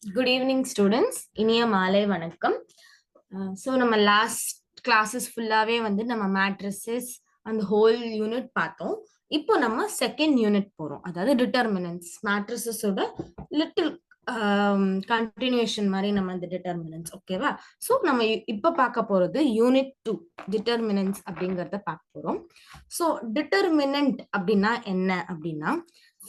Good evening, students. இனிய மாலை வணக்கம். ஸோ நம்ம லாஸ்ட் கிளாஸஸ் ஃபுல்லாவே வந்து நம்ம மேட்ரிசஸ் அந்த ஹோல் யூனிட் பார்த்தோம். இப்போ நம்ம செகண்ட் யூனிட் போறோம், அதாவது டிட்டர்மினன்ஸ். மேட்ரிசஸோட லிட்டில் கண்டினியூஷன் மாதிரி நம்ம அந்த டிட்டர்மினன்ஸ். ஓகேவா? ஸோ நம்ம இப்போ பார்க்க போறது யூனிட் 2 டிட்டர்மினன்ஸ் அப்படிங்கறத பார்க்க போறோம். ஸோ டிட்டர்மினன்ட் அப்படின்னா என்ன அப்படின்னா,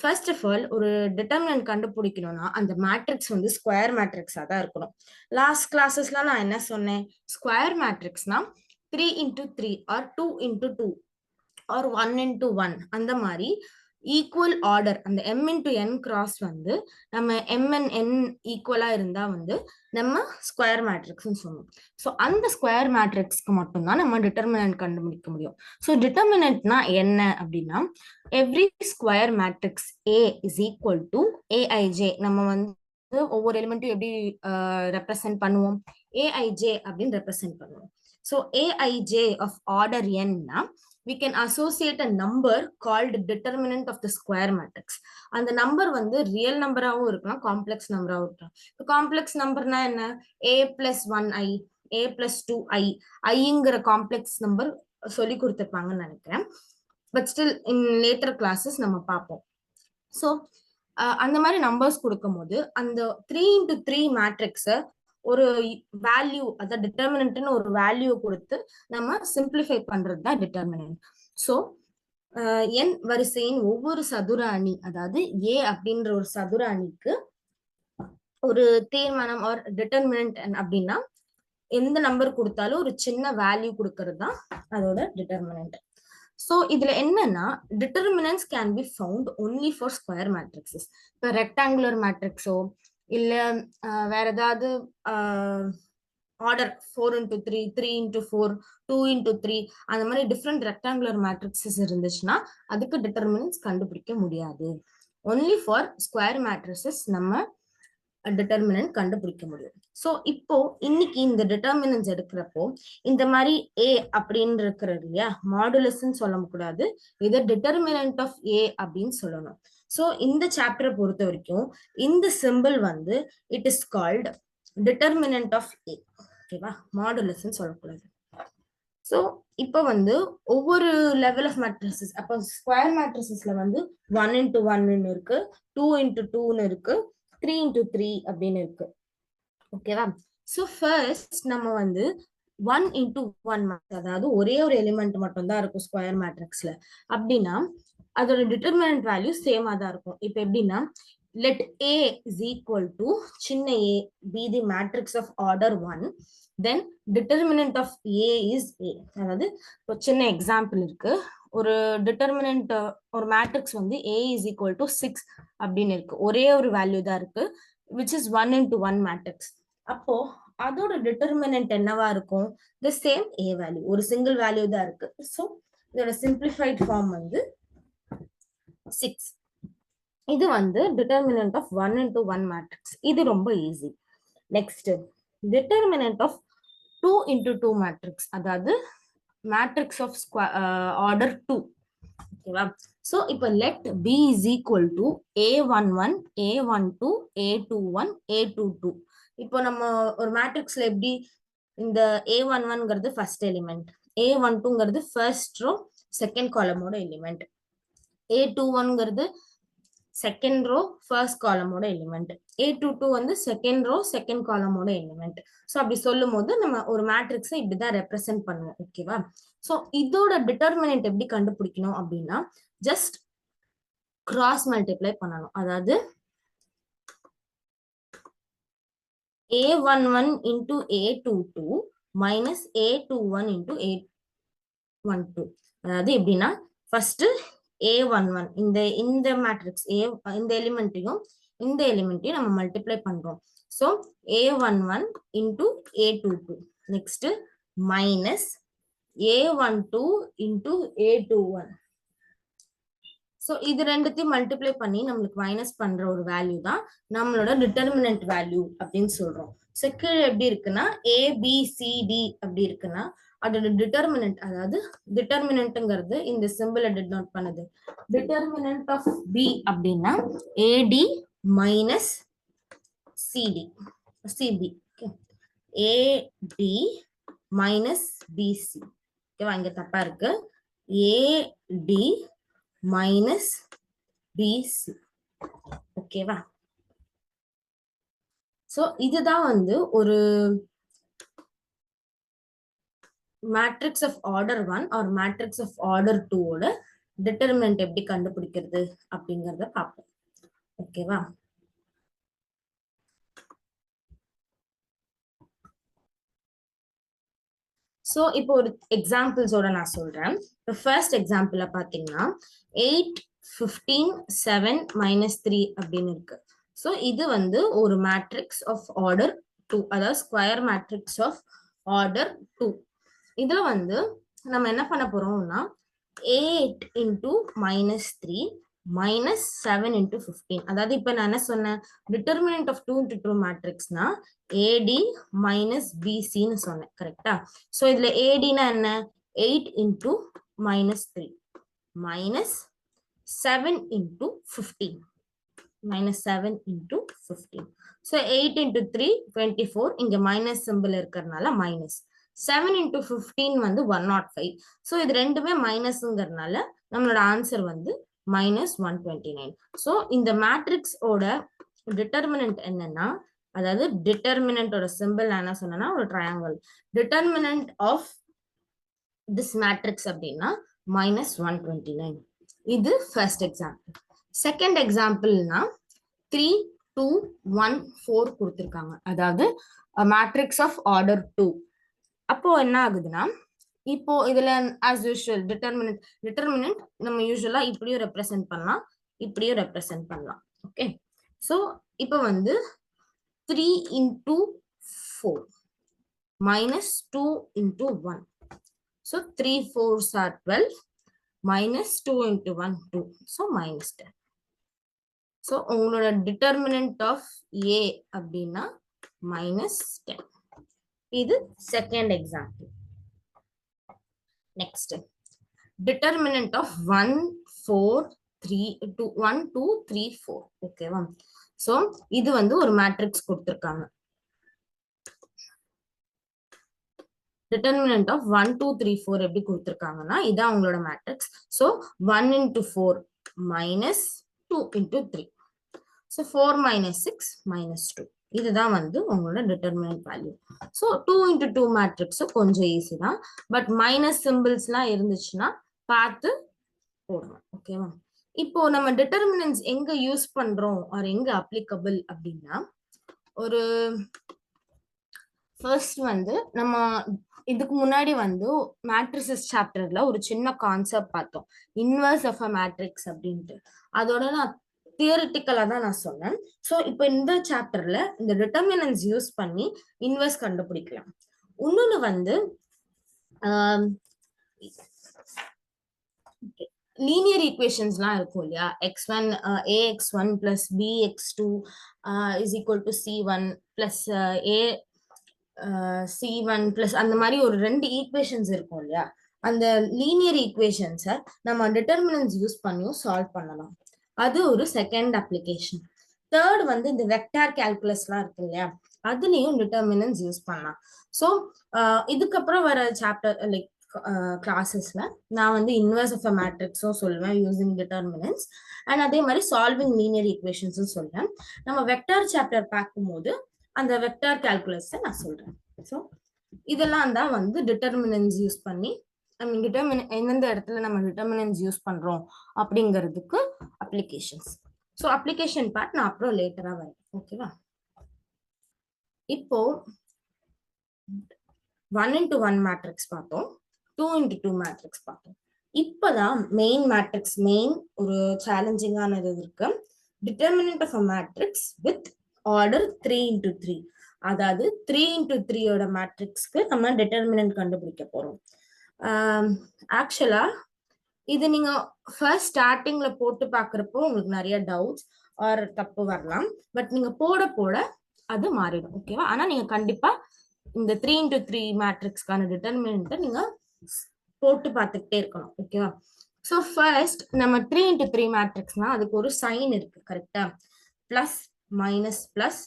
ஃபர்ஸ்ட் ஆஃப் ஆல் ஒரு டிட்டர்மினன்ட் கண்டுபிடிக்கணும்னா அந்த மேட்ரிக்ஸ் வந்து ஸ்கொயர் மேட்ரிக்ஸா தான் இருக்கணும். லாஸ்ட் கிளாஸஸ்ல நான் என்ன சொன்னேன்? ஸ்கொயர் மேட்ரிக்ஸ்னா 3 into 3 or 2 into 2 or 1 into 1 அந்த மாதிரி ஈக்குவல் ஆர்டர், அந்த m into n கிராஸ் வந்து நம்ம m and n ஈக்குவலா இருந்தா வந்து நம்ம ஸ்கொயர் மேட்ரிக்ஸ்னு சொல்லுவோம். ஸோ அந்த ஸ்கொயர் மேட்ரிக்ஸ்க்கு மட்டும்தான் நம்ம டிட்டர்மினன்ட் கண்டுபிடிக்க முடியும். ஸோ டிட்டர்மினன்ட்னா என்ன அப்படின்னா, every square matrix A is equal to Aij. நம்ம வந்து ஒவ்வொரு எலிமெண்ட்டும் எப்படி ரெப்ரசென்ட் பண்ணுவோம்? Aij அப்படின்னு ரெப்ரசென்ட் பண்ணுவோம். ஸோ Aij ஆஃப் ஆர்டர் n-னா we can associate a number called determinant of the square matrix. அந்த நம்பர் வந்து ரியல் நம்பராகவும் இருக்கலாம், காம்ப்ளெக்ஸ் நம்பராகவும் இருக்கலாம். காம்ப்ளெக்ஸ் நம்பர்னா என்ன? a plus 1i, a plus 2i, ஐங்கிற காம்ப்ளெக்ஸ் நம்பர் சொல்லி கொடுத்துருப்பாங்கன்னு நினைக்கிறேன். But still in later classes நம்ம பார்ப்போம். ஸோ அந்த மாதிரி நம்பர்ஸ் கொடுக்கும் போது அந்த 3 into 3 மேட்ரிக்ஸை ஒரு வேல்யூ, அதாவது டிட்டர்மினன்ட்னு ஒரு வேல்யூ கொடுத்து நம்ம சிம்பிளிஃபை பண்றது தான் டிட்டர்மினன்ட். ஸோ n வரிசையின் ஒவ்வொரு சதுர அணி, அதாவது a அப்படின்ற ஒரு சதுர அணிக்கு ஒரு தீர்மானம் ஆர் டிட்டர்மினன்ட் அப்படின்னா எந்த நம்பர் கொடுத்தாலும் ஒரு சின்ன வேல்யூ கொடுக்கறது தான் அதோட டிட்டர்மினன்ட். ஸோ இதுல என்னன்னா, determinants can be found only for square matrices. இப்போ ரெக்டாங்குலர் மேட்ரிக்ஸோ இல்ல வேற ஏதாவது ஆர்டர் 4 into 3, 3 into 4, 2 into 3 அந்த மாதிரி டிஃப்ரெண்ட் ரெக்டாங்குலர் மேட்ரிக்ஸஸ் இருந்துச்சுன்னா அதுக்கு டிட்டர்மினன்ஸ் கண்டுபிடிக்க முடியாது. ஒன்லி ஃபார் ஸ்கொயர் மேட்ரிக்ஸஸ் நம்ம டிட்டர்மினன்ட் கண்டுபிடிக்க முடியும். ஸோ இப்போ இன்னைக்கு இந்த டிட்டர்மினன்ஸ் எடுக்கிறப்போ இந்த மாதிரி ஏ அப்படின்னு இருக்கிறது இல்லையா, மாடுலஸ்ன்னு சொல்ல கூடாது, இதை டிட்டர்மினன்ட் ஆஃப் ஏ அப்படின்னு சொல்லணும். ஸோ இந்த சாப்டரை பொறுத்த வரைக்கும் இந்த சிம்பிள் வந்து it is called determinant of A. ஓகேவா? மாடுலஸ்ன்னு சொல்லக்கூடாது. ஸோ இப்போ வந்து ஒவ்வொரு லெவல் ஆஃப் மேட்ரிசஸ், அப்போ ஸ்கொயர் மேட்ரிசஸ்ல வந்து 1 into 1 இருக்கு, 2 into 2 இருக்கு, 3 into 3 அப்படின்னு இருக்கு. ஓகேவா? ஸோ ஃபர்ஸ்ட் நம்ம வந்து 1 into 1, அதாவது ஒரே ஒரு எலிமெண்ட் மட்டும் தான் இருக்கும் ஸ்கொயர் மேட்ரிக்ஸ்ல. அப்படின்னா அதோட டிட்டர்மினன்ட் வேல்யூ சேமா தான் இருக்கும். இப்போ எப்படின்னா, let A is equal to சின்ன a be the matrix of order 1, then determinant of A is A. அதாவது ஒரு சின்ன எக்ஸாம்பிள் இருக்கு. ஒரு டிட்டர்மினன்ட், ஒரு மேட்ரிக்ஸ் வந்து A is equal to 6 அப்படின்னு இருக்கு. ஒரே ஒரு வேல்யூ தான் இருக்கு, which is 1 into 1 மேட்ரிக்ஸ். அப்போ அதோட டிட்டர்மினன்ட் என்னவா இருக்கும்? the same A வேல்யூ, ஒரு சிங்கிள் வேல்யூ தான் இருக்கு. ஸோ இதோட சிம்பிளிஃபைட் ஃபார்ம் வந்து 6. இது வந்து டிட்டர்மினன்ட் ஆஃப் 1 into 1 மேட்ரிக்ஸ். இது ரொம்ப easy. Next determinant of 2 into 2 matrix, அதாவது மேட்ரிக்ஸ் ஆஃப் ஆர்டர் 2. ஓகேவா? ஸோ இப்போ let B is equal to A11, A12, A21, A22. இப்போ நம்ம ஒரு மேட்ரிக்ஸ்ல எப்படி இந்த A11ங்கிறது ஃபர்ஸ்ட் எலிமெண்ட், A12ங்கிறது ஃபர்ஸ்ட் ரோ செகண்ட் காலமோட எலிமெண்ட், A21ங்கிறது செகண்ட் ரோ ஃபர்ஸ்ட் காலமோட எலிமெண்ட், A22 வந்து செகண்ட் ரோ செகண்ட் காலமோட எலிமெண்ட். ஸோ அப்படி சொல்லும் போது நம்ம ஒரு மேட்ரிக்ஸை இப்படிதான் ரெப்ரசென்ட் பண்ணுவோம். ஓகேவா? ஸோ இதோட டிட்டர்மினன்ட் எப்படி கண்டுபிடிக்கணும் அப்படின்னா, ஜஸ்ட் கிராஸ் மல்டிப்ளை பண்ணணும். அதாவது A11 into A22 minus A21 into A12. அதாவது எப்படின்னா, ஃபர்ஸ்ட் A11 இந்த மேட்ரிக்ஸ் இந்த எலிமெண்ட்டையும் இந்த எலிமெண்ட்டையும் நம்ம மல்டிப்ளை பண்றோம். So A11 into A22, next minus A12 into A21. So இது ரெண்டுத்தையும் மல்டிப்ளை பண்ணி நம்மளுக்கு மைனஸ் பண்ற ஒரு வேல்யூ தான் நம்மளோட டிட்டர்மினன்ட் வேல்யூ அப்படின்னு சொல்றோம். ஸோ கீழே எப்படி இருக்குன்னா ABCD அப்படி இருக்குன்னா அதோட டிட்டர்மினன்ட், அதாவது டிட்டர்மினன்ட்ங்கிறது இந்த சிம்பிளை டினோட் பண்ணுது. டிட்டர்மினன்ட் ஆஃப் B அப்படின்னா AD minus C CB. Okay. AD minus BC. ஓகேவா, இங்க தப்பா இருக்கு. AD minus BC. ஓகேவா, சோ இதுதான் வந்து ஒரு matrix of order 1 or matrix of order 2 ஓட டிட்டர்மினன்ட் எப்படி கண்டுபிடிக்கிறது அப்படிங்கறத பார்ப்போம். ஓகேவா, சோ இப்போ ஒரு எக்ஸாம்பிள்ஸோட நான் சொல்றேன். இப்போ ஃபர்ஸ்ட் எக்ஸாம்பிள்ல பாத்தீங்கன்னா 8 15 7 -3 அப்படின்னு இருக்கு. சோ இது வந்து ஒரு மேட்ரிக்ஸ் ஆஃப் ஆர்டர் 2, அதாவது ஸ்கொயர் மேட்ரிக்ஸ் ஆஃப் ஆர்டர் 2. இதுல வந்து நம்ம என்ன பண்ண போறோம்னா 8 into -3 minus 7 into 15. அதாவது இப்ப நான் என்ன சொன்னேன், டிட்டர்மினன்ட் ஆஃப் 2 into 2 மேட்ரிக்ஸ்னா AD minus BC ன்னு சொன்னேன். கரெக்டா? சோ இதுல AD னா என்ன, 8 into -3 minus 7 into 15 minus 7 into 15. So 8 into 3 24. இங்க மைனஸ் சிம்பிள் இருக்கிறதுனால மைனஸ் 7 into 15 வந்து 105. ஸோ இது ரெண்டுமே மைனஸ்ங்கிறதுனால நம்மளோட ஆன்சர் வந்து -129. ஸோ இந்த மேட்ரிக்ஸோட டிட்டர்மினன்ட் என்னன்னா, அதாவது டிட்டர்மினன்ட்டோட சிம்பிள் என்ன சொன்னா ஒரு triangle. Determinant of this matrix அப்படின்னா -129. இது ஃபர்ஸ்ட் எக்ஸாம்பிள். செகண்ட் எக்ஸாம்பிள்னா 3 2 1 4 கொடுத்திருக்காங்க, அதாவது மேட்ரிக்ஸ் ஆஃப் ஆர்டர் 2. அப்போ என்ன ஆகுதுன்னா, இப்போ இதுல as usual டிட்டர்மினன்ட் நம்ம யூசுவலா இப்படியும் ரெப்ரசென்ட் பண்ணலாம், இப்படியும் ரெப்ரசென்ட் பண்ணலாம். ஓகே, சோ இப்போ வந்து 3 into 4 minus 2 into 1. So 3 4s are 12 minus 2 into 1 2. So minus 10. So உங்களோட டிட்டர்மினன்ட் ஆஃப் A அப்படின்னா -10. இது second example. Next determinant of 1 4 3 2 1 2 3 4. ஓகேவா, சோ இது வந்து ஒரு மேட்ரிக்ஸ் கொடுத்திருக்காங்க. டிட்டர்மினன்ட் ஆஃப் 1 2 3 4 எப்படி கொடுத்திருக்காங்கன்னா, இதான் உங்களோட matrix. So 1 into 4 minus 2 into 3. So 4 minus 6 minus 2. இதுதான் வந்து உங்களோட determinant value. So 2 into 2 matrix கொஞ்சம் ஈஸி தான், பட் மைனஸ் சிம்பிள்ஸ்லாம் இருந்துச்சுன்னா பார்த்து போடணும். ஓகேவா, இப்போ நம்ம டிட்டர்மினன்ட்ஸ் எங்க யூஸ் பண்றோம் ஆர் எங்க அப்ளிகபிள் அப்படின்னா, ஒரு ஃபர்ஸ்ட் வந்து நம்ம இதுக்கு முன்னாடி வந்து மேட்ரிசஸ் சாப்டர்ல ஒரு சின்ன கான்செப்ட் பார்த்தோம், இன்வர்ஸ் ஆஃப் அ மேட்ரிக்ஸ் அப்படின்ட்டு. அதோட நான் தியரிட்டிக்கலா தான் நான் சொன்னேன். ஸோ இப்போ இந்த சாப்டர்ல இந்த டிட்டர்மினன்ட்ஸ் யூஸ் பண்ணி இன்வர்ஸ் கண்டுபிடிக்கலாம். இன்னொன்னு வந்து லீனியர் ஈக்குவேஷன்ஸ்லாம் இருக்கும் இல்லையா, x1 ax1 plus bx2 is equal to c1 plus a c1 plus அந்த மாதிரி ஒரு 2 ஈக்குவேஷன்ஸ் இருக்கும் இல்லையா, அந்த லீனியர் ஈக்குவேஷன்ஸை நம்ம டிட்டர்மினன்ட்ஸ் யூஸ் பண்ணியும் சால்வ் பண்ணலாம். அது ஒரு செகண்ட் அப்ளிகேஷன். தேர்ட் வந்து இந்த வெக்டார் கால்குலஸ்லாம் இருக்கு இல்லையா, அதுலயும் டிட்டர்மினன்ட்ஸ் யூஸ் பண்ணலாம். ஸோ இதுக்கப்புறம் வர சாப்டர் லைக் கிளாஸஸ்ல நான் வந்து இன்வர்ஸ் ஆஃப் அ மேட்ரிக்ஸும் சொல்லுவேன் யூசிங் டிட்டர்மினன்ட்ஸ், அண்ட் அதே மாதிரி சால்விங் லீனியர் ஈக்குவேஷன்ஸும் சொல்றேன். நம்ம வெக்டார் சாப்டர் பார்க்கும்போது அந்த வெக்டார் கால்குலஸ் நான் சொல்றேன். ஸோ இதெல்லாம் தான் வந்து டிட்டர்மினன்ட்ஸ் யூஸ் பண்ணி எந்தெந்த இடத்துல நம்ம டிட்டர்மினன்ட்ஸ் யூஸ் பண்றோம் அப்படிங்கிறதுக்கு அப்ளிகேஷன்ஸ். ஸோ அப்ளிகேஷன் பார்ட் நான் அப்புறம் லேட்டரா வரேன். ஓகேவா, இப்போ 1 into 1 மேட்ரிக்ஸ் பார்த்தோம், 2 into 2 மேட்ரிக்ஸ் பார்த்தோம். இப்பதான் மெயின் மேட்ரிக்ஸ் ஒரு சேலஞ்சிங்கானது இருக்கு, determinant of a matrix with order 3 into 3. அதாவது 3 into 3 ஓட மேட்ரிக்ஸ்க்கு நம்ம டிட்டர்மினன்ட் கண்டுபிடிக்க போறோம். ஆக்சுவலா இது நீங்க ஃபர்ஸ்ட் ஸ்டார்டிங்ல போட்டு பாக்குறப்போ உங்களுக்கு நிறைய டவுட்ஸ் ஆர் தப்பு வரலாம், பட் நீங்க போட போட அது மாறிடும். ஓகேவா, ஆனா நீங்க கண்டிப்பா இந்த 3 into 3 மேட்ரிக்ஸ்க்கான டிட்டர்மினன்ட்டை நீங்க போட்டு பார்த்துக்கிட்டே இருக்கணும். ஓகேவா, ஸோ ஃபர்ஸ்ட் நம்ம 3 into 3 மேட்ரிக்ஸ்னா அதுக்கு ஒரு சைன் இருக்கு. கரெக்டா, plus minus plus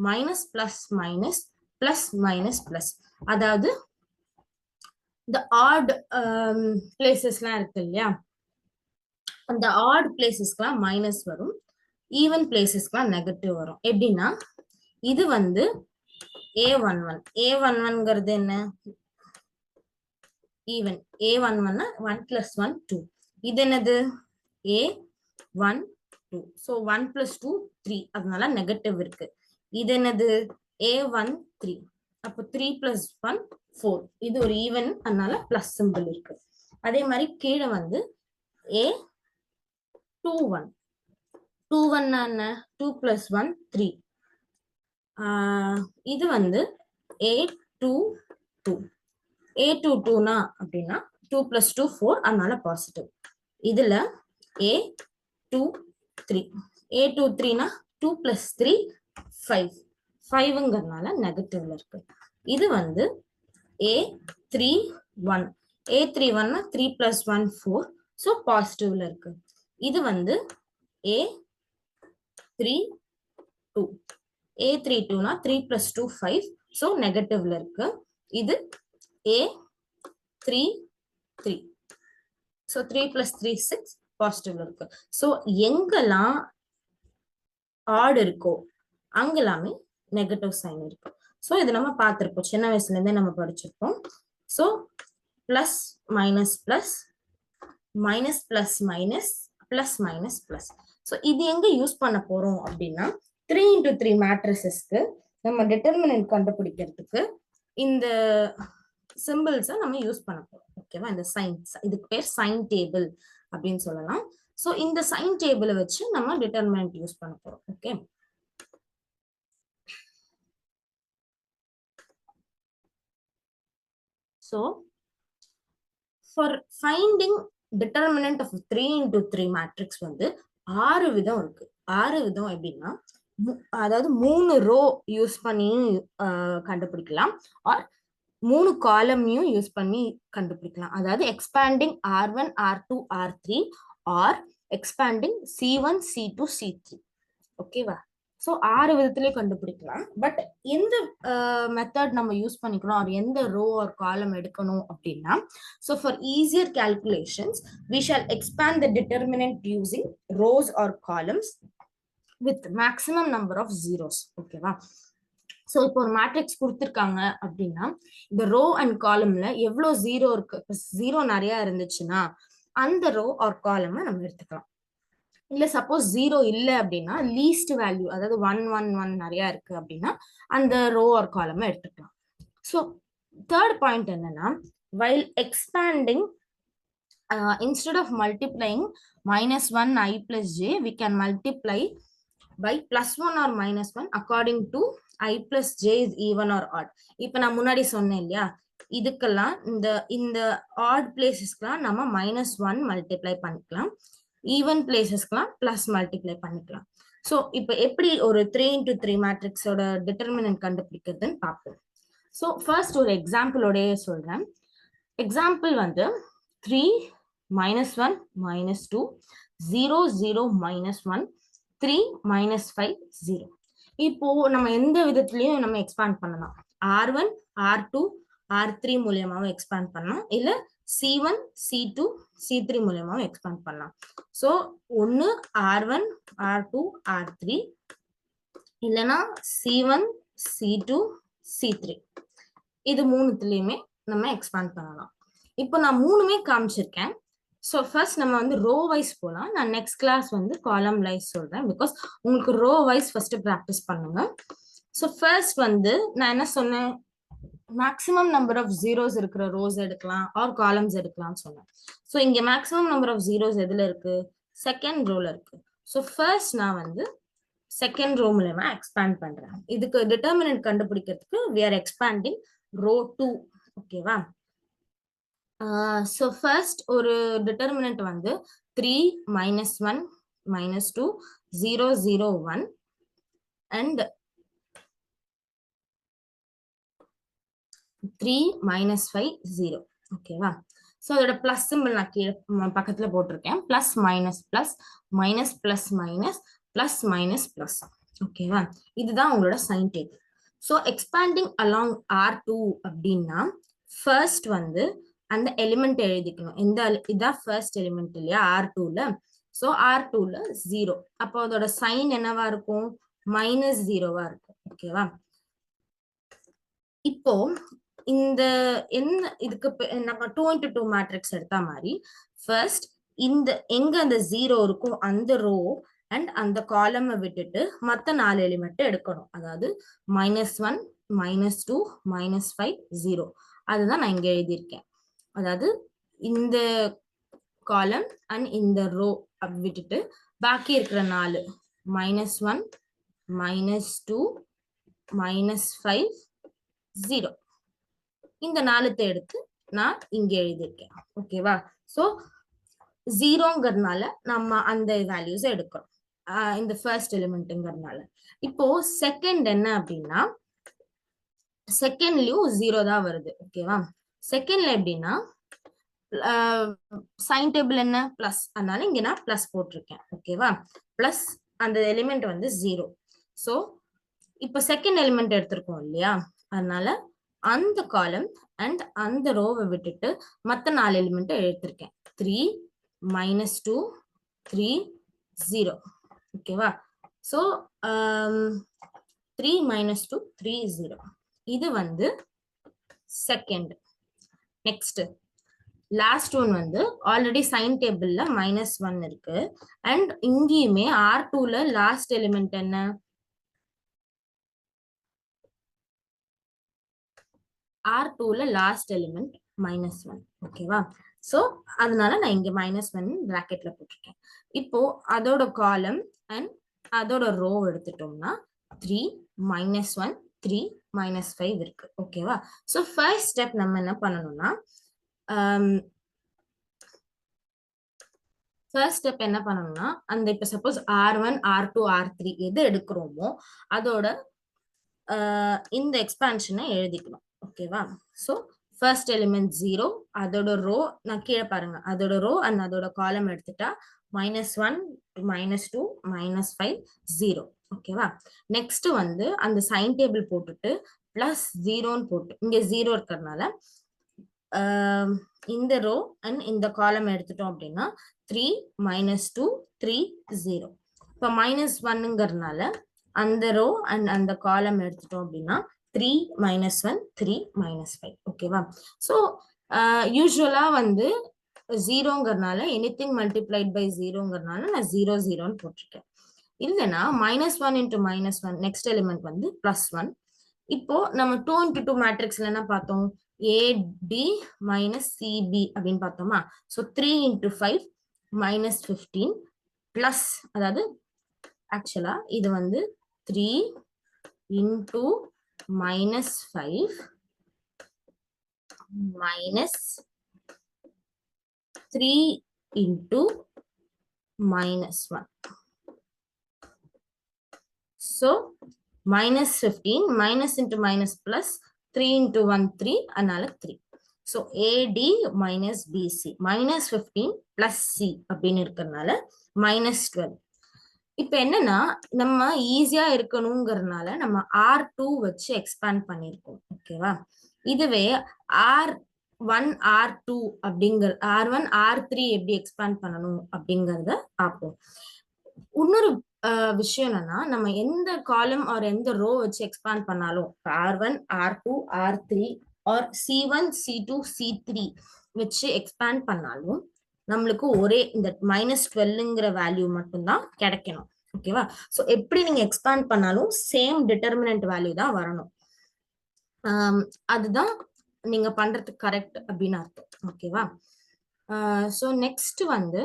minus plus minus plus minus plus. அதாவது இந்த ஆட் பிளேசஸ்லாம் இருக்கு இல்லையா, அந்த ஆட் பிளேசஸ்க்குலாம் மைனஸ் வரும், ஈவன் பிளேசஸ்க்குலாம் நெகட்டிவ் வரும். எப்படின்னா இது வந்து A11. A11ங்கிறது என்ன? ஈவன். A11 1 plus 1 2. இது என்னது? A1 2. So 1 plus 2 3. அதனால நெகட்டிவ் இருக்கு. இது என்னது? A1 3. அப்போ 3 plus 1 4. இது ஒரு ஈவன், அதனால பிளஸ் சிம்பிள் இருக்கு. அதே மாதிரி கீழே வந்து A21. 21 என்ன? 2 plus 1 3. இது வந்து A22. A22னா அப்படின்னா 2 plus 2 4, அதனால பாசிட்டிவ். இதுல A23. A23னா 2 plus 3 5. 5ங்கிறதுனால நெகட்டிவ்ல இருக்கு. இது வந்து A31. A31னா 3 plus 1 4, ஸோ பாசிட்டிவ்ல இருக்கு. இது வந்து A32. A32னா 3 plus 2 5, ஸோ நெகட்டிவ்ல இருக்கு. இது A33. ஸோ 3 plus 3 6, பாசிட்டிவ்ல இருக்கு. ஸோ எங்கெல்லாம் ஆட் இருக்கோ அங்கெல்லாமே நெகட்டிவ் சைன் இருக்கு. ஸோ இது நம்ம பார்த்திருப்போம், சின்ன வயசுல இருந்தே நம்ம படிச்சிருப்போம். So plus minus plus, minus plus minus, plus minus plus. So இது எங்க யூஸ் பண்ண போறோம் அப்படின்னா 3 into 3 மேட்ரிசஸ்க்கு நம்ம டிட்டர்மினன்ட் கண்டுபிடிக்கிறதுக்கு இந்த சிம்பிள்ஸை நம்ம யூஸ் பண்ண போறோம். ஓகேவா? இந்த சைன்ஸ், இதுக்கு பேர் சைன் டேபிள் அப்படின்னு சொல்லலாம். ஸோ இந்த சைன் டேபிளை வச்சு நம்ம டிட்டர்மினன்ட் யூஸ் பண்ண போறோம். Okay, so for finding determinant of 3 into 3 matrix வந்து 6 விதம் இருக்கு. 6 விதம் எப்படின்னா, அதாவது 3 ரோ யூஸ் பண்ணியும் கண்டுபிடிக்கலாம், ஆர் 3 காலமையும் யூஸ் பண்ணி கண்டுபிடிக்கலாம். அதாவது expanding R1 R2 R3 R expanding C1 C2 C3. ஓகேவா? ஸோ 6 விதத்திலேயே கண்டுபிடிக்கலாம். பட் எந்த மெத்தட் நம்ம யூஸ் பண்ணிக்கணும், அது எந்த ரோ ஆர் காலம் எடுக்கணும் அப்படின்னா, so for easier calculations we shall expand the determinant using rows or columns with maximum number of zeros. ஓகேவா? ஸோ இப்போ ஒரு மேட்ரிக்ஸ் கொடுத்துருக்காங்க அப்படின்னா இந்த ரோ அண்ட் காலம்ல எவ்வளோ ஜீரோ இருக்கு, ஜீரோ நிறைய இருந்துச்சுன்னா அந்த ரோ ஆர் காலமை நம்ம எடுத்துக்கலாம். இல்ல சப்போஸ் ஜீரோ இல்லை அப்படின்னா லீஸ்ட் வேல்யூ, அதாவது 1 1 1 நிறைய இருக்கு அப்படின்னா அந்த ரோ ஆர் காலமை எடுத்துக்கலாம். ஸோ தேர்ட் பாயிண்ட் என்னன்னா, while expanding instead of multiplying -1 I plus j, we can multiply by +1 or -1 according to I plus j is even or odd. இப்ப நான் முன்னாடி சொன்னேன் இல்லையா, இதுக்கெல்லாம் இந்த ஆட் பிளேசஸ்க்குலாம் நம்ம -1 மல்டிப்ளை பண்ணிக்கலாம், ஈவன் பிளேசஸ்க்குலாம் பிளஸ் மல்டிப்ளை பண்ணிக்கலாம். ஸோ இப்போ எப்படி ஒரு 3 into 3 மேட்ரிக்ஸோட டிட்டர்மினன்ட் கண்டுபிடிக்கிறதுன்னு பார்ப்போம். ஸோ ஃபர்ஸ்ட் ஒரு எக்ஸாம்பிளோடய சொல்றேன். எக்ஸாம்பிள் வந்து 3 -1 -2 0 0 -1 3 -5 0. இப்போ நம்ம எந்த விதத்திலையும் நம்ம எக்ஸ்பேண்ட் பண்ணலாம். R1 R2 R3 மூலியமாவும் எக்ஸ்பேண்ட் பண்ணலாம், இல்ல C1 C2 C3 மூலியமாவும் எக்ஸ்பேண்ட் பண்ணலாம். ஸோ ஒன்னு R1 R2 R3, இல்லைன்னா C1 C2 C3, இது மூணுத்துலயுமே நம்ம எக்ஸ்பேண்ட் பண்ணலாம். இப்போ நான் மூணுமே காமிச்சிருக்கேன். ஸோ ஃபர்ஸ்ட் நம்ம வந்து ரோ வைஸ் போகலாம். நான் நெக்ஸ்ட் கிளாஸ் வந்து காலம் வைஸ் சொல்றேன், பிகாஸ் உங்களுக்கு ரோ வைஸ் ஃபர்ஸ்ட் ப்ராக்டிஸ் பண்ணுங்க. ஸோ ஃபர்ஸ்ட் வந்து நான் என்ன சொன்னேன், மேக்ஸிமம் நம்பர் ஆஃப் ஜீரோஸ் இருக்கிற ரோஸ் எடுக்கலாம் ஆர் காலம்ஸ் எடுக்கலாம்னு சொன்னேன். ஸோ இங்க மேக்ஸிமம் நம்பர் ஆஃப் ஜீரோஸ் எதுல இருக்கு, செகண்ட் ரோல இருக்கு. ஸோ ஃபர்ஸ்ட் நான் வந்து செகண்ட் ரோ மூலமா எக்ஸ்பேண்ட் பண்றேன். இதுக்கு டிட்டர்மினன்ட் கண்டுபிடிக்கிறதுக்கு we are expanding row 2. ஓகேவா? ஸோ ஃபர்ஸ்ட் ஒரு டிட்டர்மினன்ட் வந்து 3 -1 -2 0 0 1 அண்ட் 3 -5 0. ஓகேவா? ஸோ அதோட பிளஸ் சிம்பிள் நான் கீழே பக்கத்துல போட்டிருக்கேன். Plus minus plus minus plus minus plus minus plus. ஓகேவா? இதுதான் உங்களோட sign table. So expanding along R2 அப்படின்னா ஃபர்ஸ்ட் வந்து அந்த எலிமெண்ட் எழுதிக்கணும். இதான் ஃபர்ஸ்ட் எலிமெண்ட் இல்லையா R2ல. ஸோ R2ல 0. அப்போ அதோட சைன் என்னவா இருக்கும்? -0வா இருக்கும். ஓகேவா? இப்போ இந்த என்ன இதுக்கு நம்ம 2 into 2 மேட்ரிக்ஸ் எடுத்தா மாதிரி ஃபர்ஸ்ட் இந்த எங்க அந்த 0 இருக்கோ அந்த ரோ அண்ட் அந்த காலம் விட்டுட்டு மத்த 4 எலிமெண்ட் எடுக்கணும். அதாவது -1, -2, -5, 0. அதுதான் நான் இங்க எழுதியிருக்கேன். அதாவது இந்த காலம் அண்ட் இந்த ரோ விட்டுட்டு பாக்கி இருக்கிற 4 -1, -2, -5, 0 இந்த 4 எடுத்து நான் இங்க எழுதியிருக்கேன். ஓகேவா? சோ 0ங்கிறதுனால நம்ம அந்த வேல்யூஸ் எடுக்கிறோம் இந்த ஃபர்ஸ்ட் எலிமெண்ட்ங்கிறதுனால. இப்போ செகண்ட் என்ன அப்படின்னா செகண்ட்லயும் 0 தான் வருது. ஓகேவா? செகண்ட்ல எப்படின்னா சைன் டேபிள் என்ன பிளஸ், அதனால இங்க நான் பிளஸ் போட்டிருக்கேன். ஓகேவா? பிளஸ் அந்த எலிமெண்ட் வந்து 0. சோ இப்போ செகண்ட் எலிமெண்ட் எடுத்திருக்கோம் இல்லையா? அதனால அந்த காலம் அண்ட் அந்த ரோவை விட்டுட்டு மத்த 4 எலிமெண்ட் எடுத்திருக்கேன். 3, -2, 3, 0. ஓகேவா? சோ 3, -2, 3, 0. இது வந்து செகண்ட். நெக்ஸ்ட் லாஸ்ட் ஒன் வந்து ஆல்ரெடி சைன் டேபிள்ல -1 இருக்கு அண்ட் இங்கேயுமே R2ல லாஸ்ட் எலிமெண்ட் என்ன? R2ல லாஸ்ட் எலிமெண்ட் -1. ஓகேவா? சோ அதனால நான் இங்க -1 பிராக்கெட்ல போட்டிருக்கேன். இப்போ அதோட காலம் அண்ட் அதோட ரோ எடுத்துட்டோம்னா 3, -1, 3, -5 இருக்கு. ஓகேவா? சோ ஃபர்ஸ்ட் ஸ்டெப் நம்ம என்ன பண்ணணும்னா ஃபர்ஸ்ட் ஸ்டெப் என்ன பண்ணணும்னா அந்த இப்ப சப்போஸ் R1, R2, R3 எது எடுக்கிறோமோ அதோட இந்த எக்ஸ்பான்ஷனை எழுதிக்கணும். ஓகேவா? சோ ஃபர்ஸ்ட் எலிமெண்ட் 0, அதோட ரோ நான் கீழே பாருங்க, அதோட ரோ அண்ட் அதோட காலம் எடுத்துட்டா -1, -2, -5, 0. ஓகேவா? நெக்ஸ்ட் வந்து அந்த சைன் டேபிள் போட்டுட்டு பிளஸ் 0ன்னு போட்டு இங்க 0 இருக்கிறதுனால இந்த ரோ அண்ட் இந்த காலம் எடுத்துட்டோம் அப்படின்னா 3, -2, 3, 0. இப்போ -1ங்கிறதுனால அந்த ரோ அண்ட் அந்த காலம் எடுத்துட்டோம் அப்படின்னா 3, -1, 3, -5. ஓகேவா? ஸோ யூஸ்வலா வந்து 0ங்கிறதுனால எனிதிங் மல்டிப்ளைட் பை 0ங்கிறதுனால நான் 0, 0ன்னு போட்டிருக்கேன். இல்லைன்னா -1 into -1 நெக்ஸ்ட் எலிமெண்ட் வந்து +1. இப்போ நம்ம 2 into 2 மேட்ரிக்ஸ்ல என்ன பார்த்தோம்? AD - CB அப்படின்னு பார்த்தோமா? ஸோ 3 into 5 -15 பிளஸ், அதாவது ஆக்சுவலா இது வந்து 3 into -5 minus 3 into -1. So -15 minus into minus plus 3 into 1 3, அதனால 3. So AD minus BC -15 plus C அப்படின்னு இருக்கிறதுனால -12. இப்ப என்னன்னா நம்ம ஈஸியா இருக்கணுங்கிறதுனால நம்ம R2 வச்சு எக்ஸ்பேண்ட் பண்ணிருக்கோம். ஓகேவா? இதுவே R1, R2 அப்படிங்கிற R1, R3 எப்படி எக்ஸ்பேண்ட் பண்ணணும் அப்படிங்கறத பார்ப்போம். இன்னொரு விஷயம் என்னன்னா நம்ம எந்த காலம் ஆர் எந்த ரோ வச்சு எக்ஸ்பேண்ட் பண்ணாலும் R1, R2, R3 R C1, C2, C3 வச்சு எக்ஸ்பேண்ட் பண்ணாலும் நம்மளுக்கு ஒரே இந்த -12ங்கிற வேல்யூ மட்டும்தான் கிடைக்கணும். ஓகேவா? சோ எப்படி நீங்க எக்ஸ்பேண்ட் பண்ணாலும் சேம் டிட்டர்மினன்ட் வேல்யூ தான் வரணும். அதுதான் நீங்க பண்றதுக்கு கரெக்ட் அப்படின்னு அர்த்தம். ஓகேவா? சோ நெக்ஸ்ட் வந்து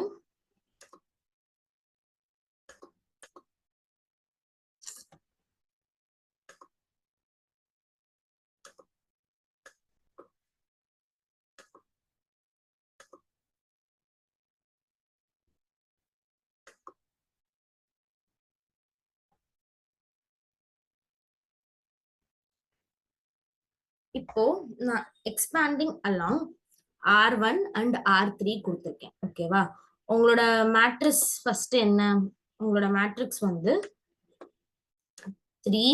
இப்போ நான் expanding along R1 and R3 கொடுத்துருக்கேன். ஓகேவா? உங்களோட மேட்ரிக்ஸ் ஃபர்ஸ்ட் என்ன? உங்களோட மேட்ரிக்ஸ் வந்து 3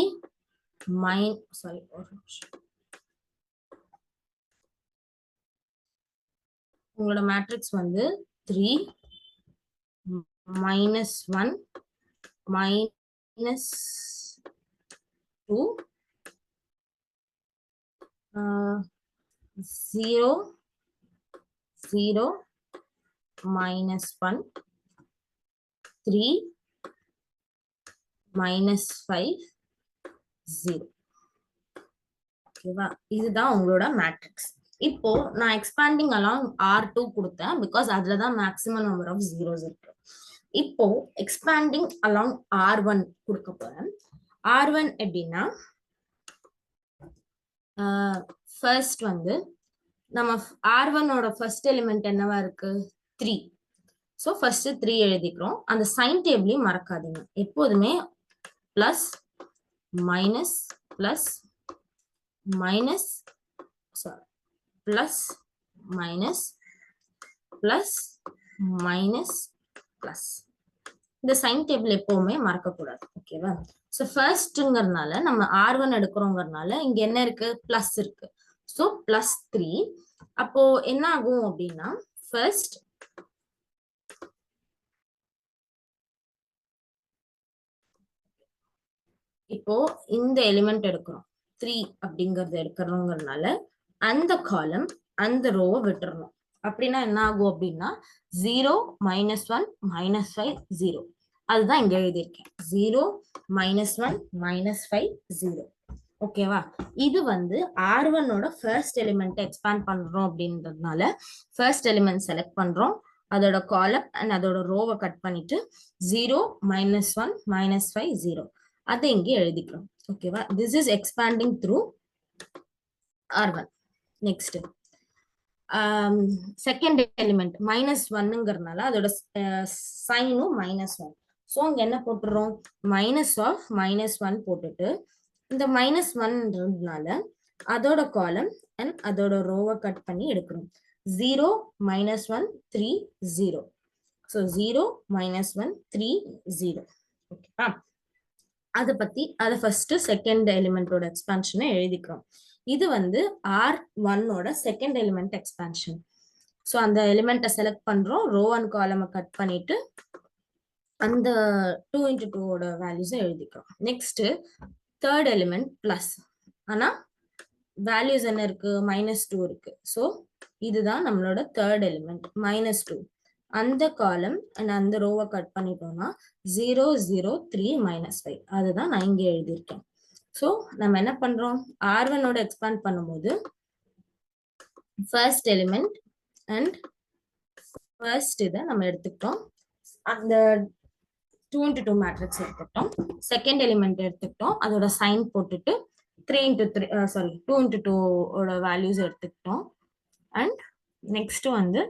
உங்களோட மேட்ரிக்ஸ் வந்து 3 -1 -2 0 0 -1 3 -5 0. ஓகேவா, இதுதான் உங்களோட மேட்ரிக்ஸ். இப்போ நான் எக்ஸ்பாண்டிங் அலாங் R2 கொடுத்தேன் பிகாஸ் அதுலதான் மேக்ஸிமம் நம்பர் ஆஃப் ஜீரோஸ் இருக்கு. இப்போ எக்ஸ்பாண்டிங் அலாங் R1 கொடுக்க போறேன். R1 எப்படின்னா ஃபர்ஸ்ட் வந்து நம்ம R1 ஓட ஃபர்ஸ்ட் எலிமெண்ட் என்னவா இருக்கு 3. ஸோ ஃபர்ஸ்ட் 3 எழுதிக்கிறோம். அந்த சைன் டேபிளையும் மறக்காதீங்க. எப்போதுமே plus minus plus minus plus minus plus minus plus. இந்த சைன் டேபிள் எப்பவுமே மறக்கக்கூடாது. ஓகேவா? ஸோ ஃபர்ஸ்ட்ங்கிறதுனால நம்ம R1 எடுக்கிறோங்கிறதுனால இங்க என்ன இருக்கு பிளஸ் இருக்கு. So plus 3. அப்போ என்ன ஆகும் அப்படின்னா ஃபர்ஸ்ட் இப்போ இந்த எலிமெண்ட் எடுக்கிறோம் 3 அப்படிங்கறது எடுக்கிறோங்கிறதுனால அந்த காலம் அந்த ரோவை விட்டுறணும். அப்படின்னா என்ன ஆகும் அப்படின்னா 0 -1 -5 0. அதுதான் இங்க எழுதியிருக்கேன் 0 -1 -5 0. ஓகேவா? இது வந்து R1 ஓட ஃபர்ஸ்ட் எலிமெண்ட் எக்ஸ்பாண்ட் பண்றோம் அப்படின்றதுனால ஃபர்ஸ்ட் எலிமெண்ட் செலக்ட் பண்றோம், அதோட காலம் அண்ட் அதோட ரோவை கட் பண்ணிட்டு 0 -1 -5 0 அதை இங்க எழுதிக்கிறோம். ஓகேவா? This is expanding through R1. Next second element -1ங்கிறதுனால அதோட சைனும் -1. ஸோ அங்க என்ன போட்டுறோம் மைனஸ் ஆஃப் -1 போட்டுட்டு இந்த -1ன்றதுனால அதோட காலம் அண்ட் அதோட ரோவை கட் பண்ணி எடுக்கிறோம். 0 -1 3 0. ஸோ 0 -1 3 0. ஓகேவா? அதை ஃபர்ஸ்ட் செகண்ட் எலிமெண்டோட எக்ஸ்பான்ஷனை எழுதிக்கிறோம். இது வந்து R1 ஓட செகண்ட் எலிமெண்ட் எக்ஸ்பான்ஷன். ஸோ அந்த எலிமெண்ட்டை செலக்ட் பண்றோம், ரோ அண்ட் காலமை கட் பண்ணிட்டு அந்த 2 × 2 ஓட வேல்யூஸை எழுதிக்கிறோம். நெக்ஸ்ட் தேர்ட் எலிமெண்ட் பிளஸ், ஆனா வேல்யூஸ் என்ன இருக்கு -2 இருக்கு. ஸோ இதுதான் நம்மளோட தேர்ட் எலிமெண்ட் -2. அந்த காலம் அண்ட் அந்த ரோவை கட் பண்ணிட்டோம்னா 0 0 3 -5. அதுதான் நான் இங்க எழுதியிருக்கேன். ஸோ நம்ம என்ன பண்றோம் R1 ஓட எக்ஸ்பாண்ட் பண்ணும்போது ஃபர்ஸ்ட் எலிமெண்ட் அண்ட் ஃபர்ஸ்ட் இதை நம்ம எடுத்துக்கிட்டோம், அந்த 2 × 2 மேட்ரிக்ஸ் எடுத்துக்கிட்டோம். செகண்ட் எலிமெண்ட் எடுத்துக்கிட்டோம், அதோட சைன் போட்டுட்டு 2 × 2 ஓட வேல்யூஸ் எடுத்துக்கிட்டோம். அண்ட் நெக்ஸ்ட் வந்து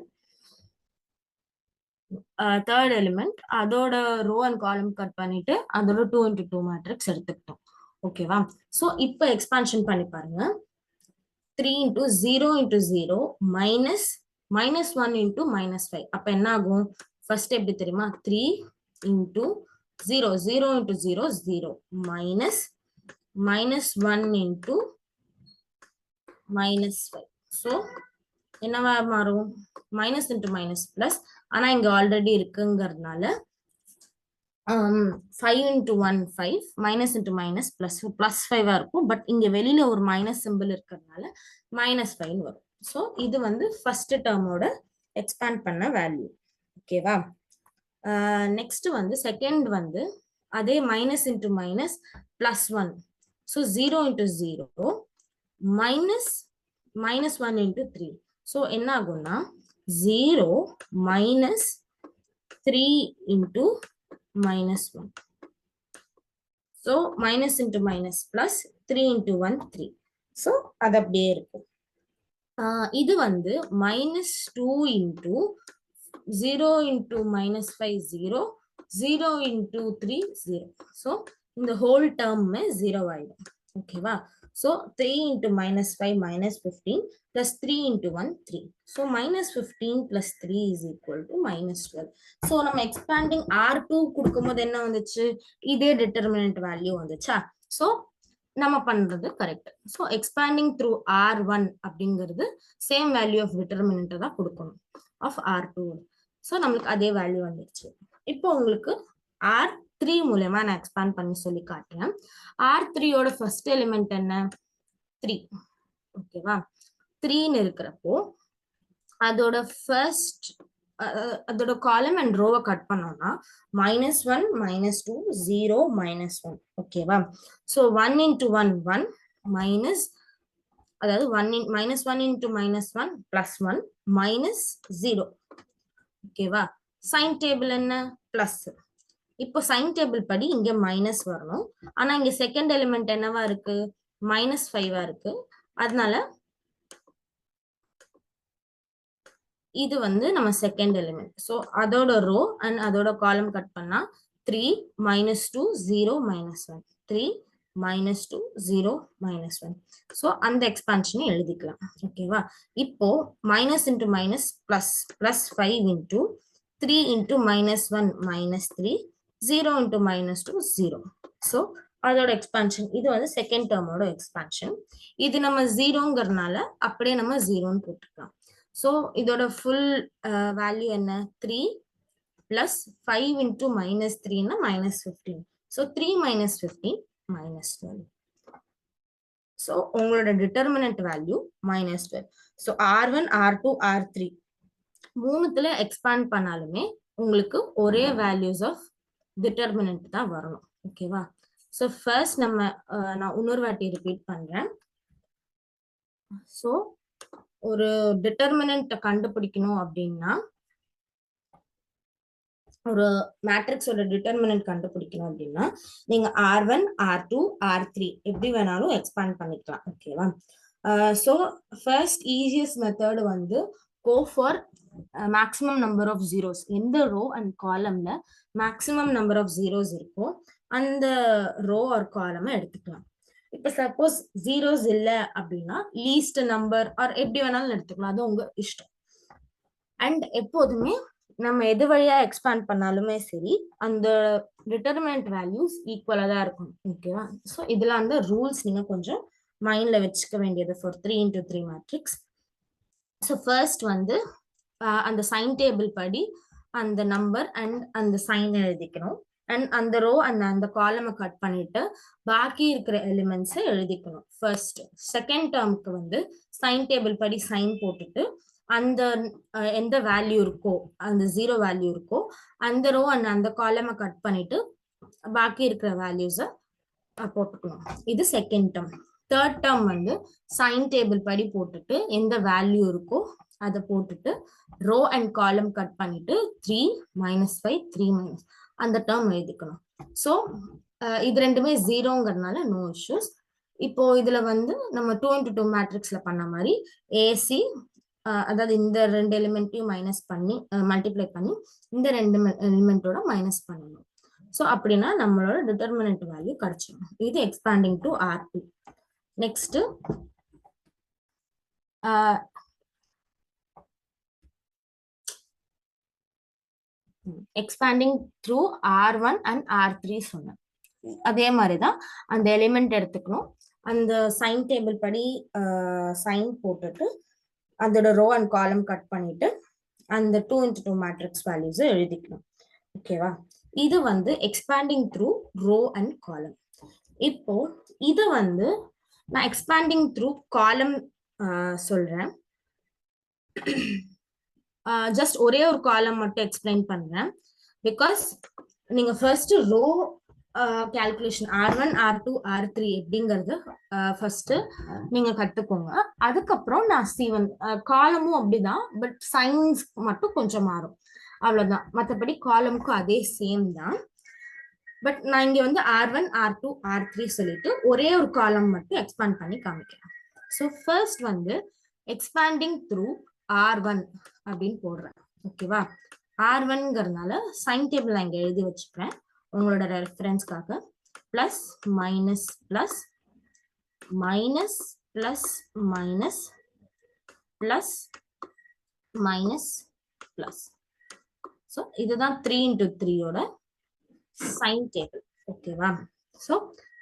தேர்ட் எலிமெண்ட் அதோட ரோ அண்ட் காலம் கட் பண்ணிட்டு அதோட 2 × 2 மேட்ரிக்ஸ் எடுத்துக்கிட்டோம். ஓகேவா? ஸோ இப்போ எக்ஸ்பான்ஷன் பண்ணி பாருங்க. 3 × 0 × 0 -1 × -5. அப்ப என்ன ஆகும் ஃபர்ஸ்ட் எப்படி தெரியுமா 3 × 0 0 × 0 0 -1 × -5. ஸோ என்னவா மாறும் மைனஸ் இன்டு மைனஸ் பிளஸ். ஆனா இங்க ஆல்ரெடி இருக்குங்கிறதுனால 5 × 1 5 மைனஸ் இன்டு மைனஸ் பிளஸ் +5 இருக்கும். பட் இங்க வெளியில ஒரு மைனஸ் சிம்பிள் இருக்கிறதுனால -5 வரும். ஸோ இது வந்து ஃபர்ஸ்ட் டேர்மோட எக்ஸ்பாண்ட் பண்ண வேல்யூ. ஓகேவா? நெக்ஸ்ட் வந்து செகண்ட் வந்து அதே minus into minus +1. So 0 × 0 -1 × 3. So என்ன ஆகும்னா 0 -3 × -1. So minus into minus plus 3 × 1 3. So அது அப்படியே இருக்கும். இது வந்து -2 × 0 × -5 0 0 × 3 0. ஸோ இந்த ஹோல் டேர்மே 0 ஆயிடும். ஓகேவா? So 3 into minus 5 minus 15 plus 3 into 1 3. So minus 15 plus 3 is equal to minus 12. So நம்ம expanding R2 கொடுக்கும்போது என்ன வந்துச்சு? இதே determinant value வந்துச்சா? So நம்ம பண்றது correct. So expanding through R1 அப்படிங்கிறது சேம் வேல்யூ ஆஃப் டிட்டர்மினன்ட் தான் கொடுக்கணும் ஆஃப் R2. ஸோ நம்மளுக்கு அதே வேல்யூ வந்துருச்சு. இப்போ உங்களுக்கு R3 மூலமா நான் எக்ஸ்பேண்ட் பண்ணி சொல்லி காட்டுறேன். R3யோட ஃபர்ஸ்ட் எலிமெண்ட் என்ன? 3. ஓகேவா? 3ன்னு இருக்கிறப்போ அதோட ஃபர்ஸ்ட் அதோட காலம் அண்ட் ரோவை கட் பண்ணோம்னா -1 -2 0 -1. ஓகேவா? ஸோ 1 into 1 1 மைனஸ், அதாவது -1 into -1 +1 -0. ஓகேவா? சைன் டேபிள் என்ன? பிளஸ். இப்போ சைன் டேபிள் படி இங்க மைனஸ் வரணும். ஆனா இங்க செகண்ட் எலிமெண்ட் என்னவா இருக்கு? -5 இருக்கு. அதனால இது வந்து நம்ம செகண்ட் எலிமெண்ட். ஸோ அதோட ரோ அண்ட் அதோட காலம் கட் பண்ணா 3 -2 0 -1 3 -2 0 -1. ஸோ அந்த எக்ஸ்பான்ஷனை எழுதிக்கலாம். ஓகேவா? இப்போ minus into minus plus, +5 into 3 into -1 -3 0 into -2 0. So அதோட எக்ஸ்பான்ஷன் இது வந்து செகண்ட் டேர்மோட எக்ஸ்பான்ஷன். இது நம்ம ஜீரோங்கிறதுனால அப்படியே நம்ம ஜீரோன்னு போட்டுக்கலாம். ஸோ இதோட ஃபுல் வேல்யூ என்ன? 3 + 5 into -3 னா -15. ஸோ 3 - 15 -12. ஸோ உங்களோட determinant value -12. So R1 R2 R3 மூணுத்துல எக்ஸ்பேண்ட் பண்ணாலுமே உங்களுக்கு ஒரே வேல்யூஸ் ஆஃப் டிட்டர்மினன்ட் தான் வரணும். ஓகேவா? ஸோ ஃபர்ஸ்ட் நம்ம நான் இன்னொரு வாட்டி ரிப்பீட் பண்றேன். ஸோ ஒரு டிட்டர்மினன்ட் கண்டுபிடிக்கணும் அப்படின்னா, ஒரு மேட்ரிக்ஸோட டிட்டர்மினன்ட் கண்டுபிடிக்கணும் அப்படின்னா நீங்க R1 R2 R3 எப்படி வேணாலும் எக்ஸ்பேண்ட் பண்ணிக்கலாம். ஓகேவா? ஸோ ஃபர்ஸ்ட் ஈஸியஸ்ட் மெத்தட் வந்து go for maximum number of zeros. எந்த ரோ அண்ட் காலம்ல மேக்ஸிமம் நம்பர் ஆஃப் ஜீரோஸ் இருக்கோ அந்த ரோ ஆர் காலமை எடுத்துக்கலாம். இப்ப சப்போஸ் ஜீரோஸ் இல்ல அப்படின்னா லீஸ்ட் நம்பர் ஆர் எப்படி வேணாலும் எடுத்துக்கலாம். அது உங்க இஷ்டம். அண்ட் எப்போதுமே நம்ம எது வழியா எக்ஸ்பேண்ட் பண்ணாலுமே சரி அந்த டிட்டர்மினன்ட் வேல்யூஸ் ஈக்குவலா தான் இருக்கும். ஓகேவா? ஸோ இதுல அந்த ரூல்ஸ் நீங்க கொஞ்சம் மைண்ட்ல வச்சுக்க வேண்டியது for 3 into 3 matrix. So first வந்து அந்த சைன் டேபிள் படி அந்த நம்பர் அண்ட் அந்த சைன் எழுதிக்கணும். அண்ட் அந்த ரோ அண்ட் அந்த காலமை கட் பண்ணிட்டு பாக்கி இருக்கிற எலிமெண்ட்ஸை எழுதிக்கணும். ஃபர்ஸ்ட் செகண்ட் டேர்முக்கு வந்து சைன் டேபிள் படி சைன் போட்டுட்டு அந்த எந்த வேல்யூ இருக்கோ அந்த 0 வேல்யூ இருக்கோ அந்த ரோ அண்ட் அந்த காலமை கட் பண்ணிட்டு பாக்கி இருக்கிற வேல்யூஸை போட்டுக்கணும். இது செகண்ட் டேர்ம். தேர்ட் டேர்ம் வந்து சைன் டேபிள் படி போட்டுட்டு எந்த வேல்யூ இருக்கோ அதை போட்டுட்டு ரோ அண்ட் காலம் கட் பண்ணிட்டு 3 -5 3 அந்த டேர்ம் எழுதிக்கணும். ஸோ இது ரெண்டுமே ஜீரோங்கிறதுனால நோ இஷ்யூஸ். இப்போ இதுல வந்து நம்ம 2 into 2 மேட்ரிக்ஸ்ல பண்ண மாதிரி ஏசி, அதாவது இந்த ரெண்டு எலிமெண்ட்டையும் மைனஸ் பண்ணி மல்டிப்ளை பண்ணி இந்த ரெண்டு எலிமெண்டோட மைனஸ் பண்ணணும். ஸோ அப்படின்னா நம்மளோட டிட்டர்மினன்ட் வேல்யூ கிடைச்சிடும். இது expanding to R2. Next expanding through R1 and R3 சொன்னேன். அதே மாதிரிதான் அந்த எலிமெண்ட் எடுத்துக்கணும். அந்த சைன் டேபிள் படி சைன் போட்டுட்டு அதோட ரோ அண்ட் காலம் கட் பண்ணிட்டு அந்த 2 into 2 மேட்ரிக்ஸ் வேல்யூஸ் எழுதிக்கணும். ஓகேவா? இது வந்து எக்ஸ்பேண்டிங் த்ரூ ரோ அண்ட் காலம். இப்போ இது வந்து நான் எக்ஸ்பேண்டிங் த்ரூ காலம் சொல்றேன். ஜஸ்ட் ஒரே ஒரு காலம் மட்டும் எக்ஸ்பிளைன் பண்றேன். பிகாஸ் நீங்க first row calculation R1 R2 R3 எப்படிங்கிறது ஃபர்ஸ்ட் நீங்க கத்துக்கோங்க. அதுக்கப்புறம் நான் C1 காலமும் அப்படிதான், பட் சைன்ஸ் மட்டும் கொஞ்சம் மாறும், அவ்வளவுதான். மற்றபடி காலமுக்கும் அதே சேம் தான். பட் நான் இங்க வந்து R1 R2 R3 சொல்லிட்டு ஒரே ஒரு காலம் மட்டும் எக்ஸ்பேண்ட் பண்ணி காமிக்கிறேன். ஸோ ஃபர்ஸ்ட் வந்து எக்ஸ்பேண்டிங் த்ரூ R1 அப்படின்னு போடுறேன். ஓகேவா? R1ங்கிறதுனால சைன் டேபிள் நான் இங்க எழுதி வச்சுக்கிறேன் உங்களோட ரெஃபரன்ஸ்க்காக. Plus minus plus minus plus minus plus minus plus. So இதுதான் 3 into 3 ஓட sign table. ஓகேவா? So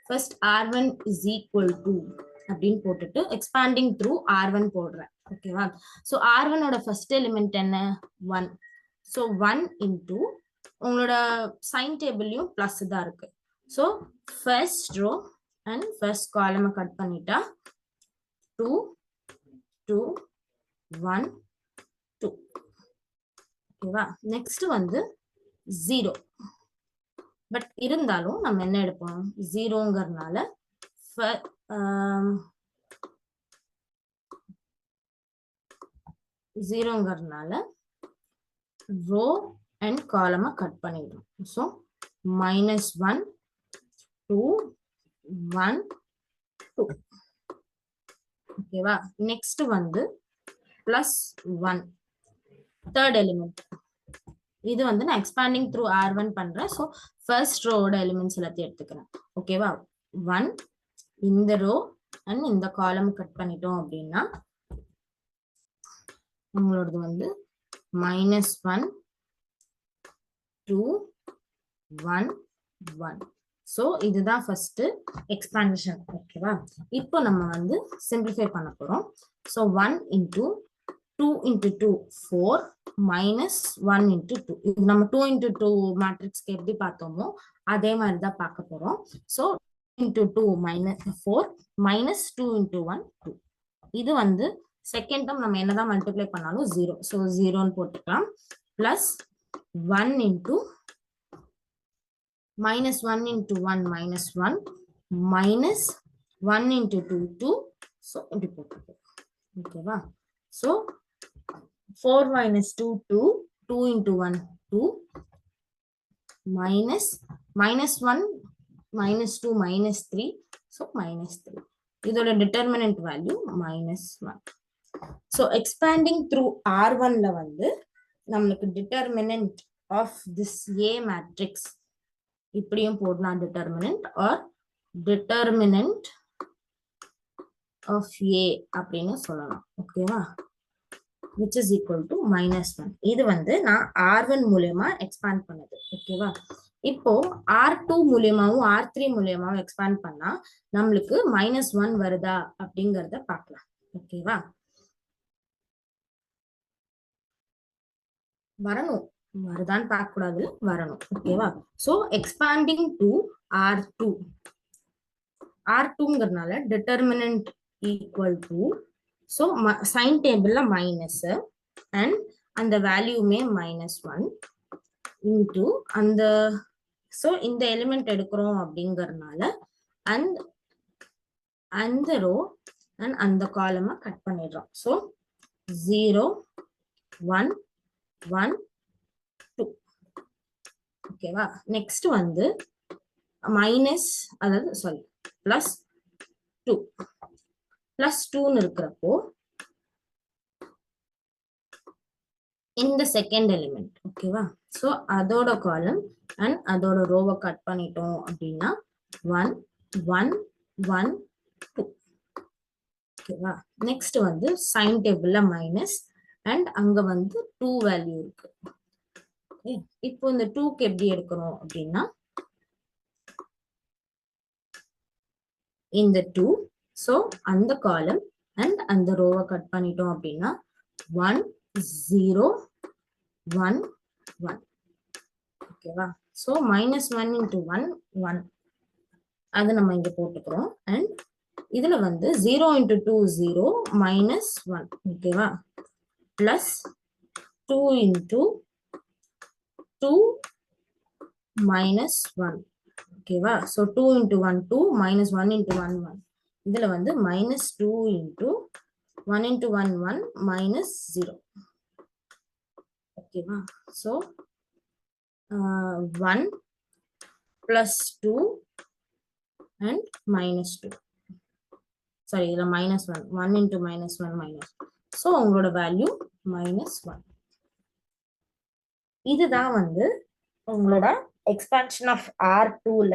first r1 is equal to அப்படின்னு போட்டுட்டு expanding through r1 போடுறேன். ஓகேவா? So r1 ஓட first element என்ன? 1. So 1 into உங்களோட sign tableயும் plus தான் இருக்கு. So first row and first column cut பண்ணிட்டா 2 2 1 2. ஓகேவா? நெக்ஸ்ட் வந்து 0. பட் இருந்தாலும் நம்ம என்ன எடுப்போம்? 0ங்கறனால row and column கட் பண்ணிடுறோம். So -1 2 1 2. ஓகேவா? நெக்ஸ்ட் வந்து +1 third element. இது வந்து நான் expanding through r1 பண்றேன். So first row ஓட elements எல்லாத்தையும் எடுத்துக்கிறேன். ஓகேவா? 1 இந்த row and இந்த column கட் பண்ணிட்டோம் அப்படின்னா உங்களோடது வந்து -1 2 1 1. So இதுதான் first expansion. ஓகேவா? இப்போ நம்ம வந்து simplify பண்ண போறோம். So 1 into 2 into 2 4 minus 1 into 2. இது நம்ம 2 into 2 மேட்ரிக்ஸ்க்கு எப்படி பார்த்தோமோ அதே மாதிரி தான் பார்க்க போறோம். So 2 into 2 minus 4 minus 2 into 1 2. இது வந்து செகண்ட் டேர்ம் நம்ம என்னதான் மல்டிப்ளை பண்ணாலும் 0. So 0ன்னு போட்டுக்கலாம். Plus 1 into minus 1 into 1 minus 1 minus 1 into 2 2. So இப்படி போட்டுக்கலாம். ஓகேவா? So 4 minus 2 2 2 into 1 2 minus 1 minus 2 minus 3. So minus 3. இதோட determinant value -1. So expanding through R1 ல வந்து நம்மளுக்கு determinant of this A matrix இப்படியும் போடலாம், determinant or determinant of A அப்படின்னு சொல்லலாம். ஓகேவா? which is equal to -1. இது வந்து நான் R1 மூலமா எக்ஸ்பாண்ட் பண்ணது. ஓகேவா? இப்போ R2 மூலமாவும் R3 மூலமாவும் எக்ஸ்பாண்ட் பண்ணா நம்மளுக்கு -1 வருதா அப்படிங்கறத பார்க்கலாம். ஓகேவா? வரணும், வருதான்னு பார்க்க கூடாது, வரணும். ஓகேவா? சோ எக்ஸ்பாண்டிங் டு R2ங்கறனால determinant equal to, so sign table minus and அந்த வேல்யூமே -1 into அந்த, so இந்த எலிமெண்ட் எடுக்கிறோம் அப்படிங்கறனால அந்த ரோ and அந்த காலம கட் பண்ணிடுறோம். so 0 1 1 2. ஓகேவா? நெக்ஸ்ட் வந்து மைனஸ், அதாவது சாரி +2 +2ன்னு இருக்கிறப்போ இந்த செகண்ட் எலிமெண்ட். ஓகேவா? சோ அதோட காலம் அண்ட் அதோட ரோவை கட் பண்ணிட்டோம் அப்படின்னா 1 1 1 2. ஓகேவா? நெக்ஸ்ட் வந்து சைன் டேபிள்ல மைனஸ் அண்ட் அங்க வந்து 2 வேல்யூ இருக்கு. இப்போ இந்த 2க்கு எப்படி எடுக்கணும் அப்படின்னா இந்த 2, so அந்த காலம் அண்ட் அந்த ரோவை கட் பண்ணிட்டோம் அப்படின்னா 1 0 1 1. ஓகேவா? so -1 into 1 1 அது நம்ம இங்க போட்டுக்கிறோம். அண்ட் இதுல வந்து 0 into 2 0 -1. ஓகேவா? plus 2 into 2 -1. ஓகேவா? so 2 into 1 2 -1 into 1 1. இதுல வந்து -2 into 1 into 1 1 -0. ஓகேவா? so 1 plus 2 and -2. சாரி, இதுல -1 1 into -1 minus. so உங்களோட வேல்யூ -1. இதுதான் வந்து உங்களோட எக்ஸ்பான்ஷன் ஆஃப் R2ல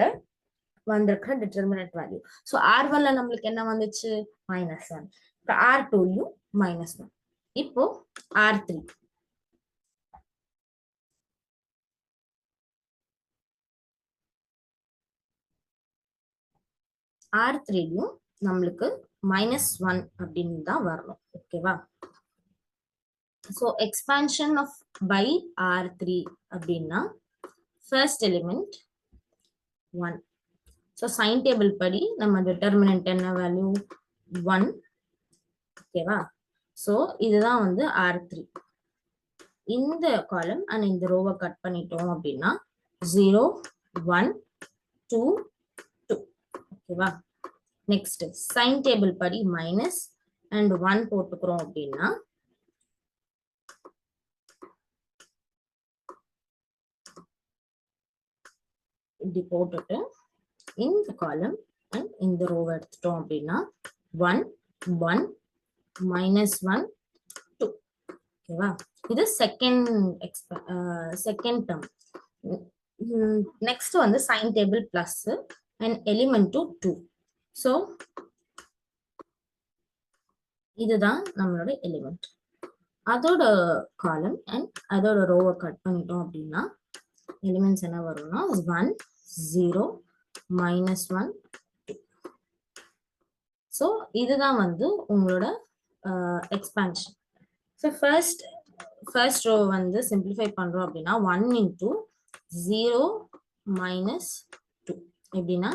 வந்திருக்கிற டிட்டர்மினன்ட் வேல்யூ. ஸோ R1ல நம்மளுக்கு என்ன வந்துச்சு? -1. இப்போ R2லையும் -1. இப்போ R3. R3லையும் நம்மளுக்கு -1 அப்படின்னு தான் வரணும். ஓகேவா? So expansion of by R3 அப்படின்னா first element 1. So sign table படி நம்ம டிட்டர்மினன்ட் என்ன வேல்யூ? 1. ஓகேவா? ஸோ இதுதான் வந்து R3. இந்த காலம் அண்ட் இந்த ரோவை கட் பண்ணிட்டோம் அப்படின்னா 0, 1, 2, 2. ஓகேவா? நெக்ஸ்ட் சைன் டேபிள் படி மைனஸ் அண்ட் 1 போட்டுக்கிறோம் அப்படின்னா இப்படி போட்டுட்டு இந்த காலம் அண்ட் இந்த ரோவை எடுத்துட்டோம் அப்படின்னா 1, 1, -1, 2. ஓகேவா? இது செகண்ட் டேர்ம். நெக்ஸ்ட் வந்து sign table plus and element 2. So இதுதான் நம்மளோட எலிமெண்ட். அதோட காலம் அண்ட் அதோட ரோவை கட் பண்ணிட்டோம் அப்படின்னா எலிமெண்ட்ஸ் என்ன வரும்னா 1, 0, -1, 2. ஸோ இதுதான் வந்து உங்களோட எக்ஸ்பான்ஷன். ஸோ ஃபர்ஸ்ட் ரோ வந்து சிம்பிளிஃபை பண்றோம் அப்படின்னா 1 into 0 minus 2. எப்படின்னா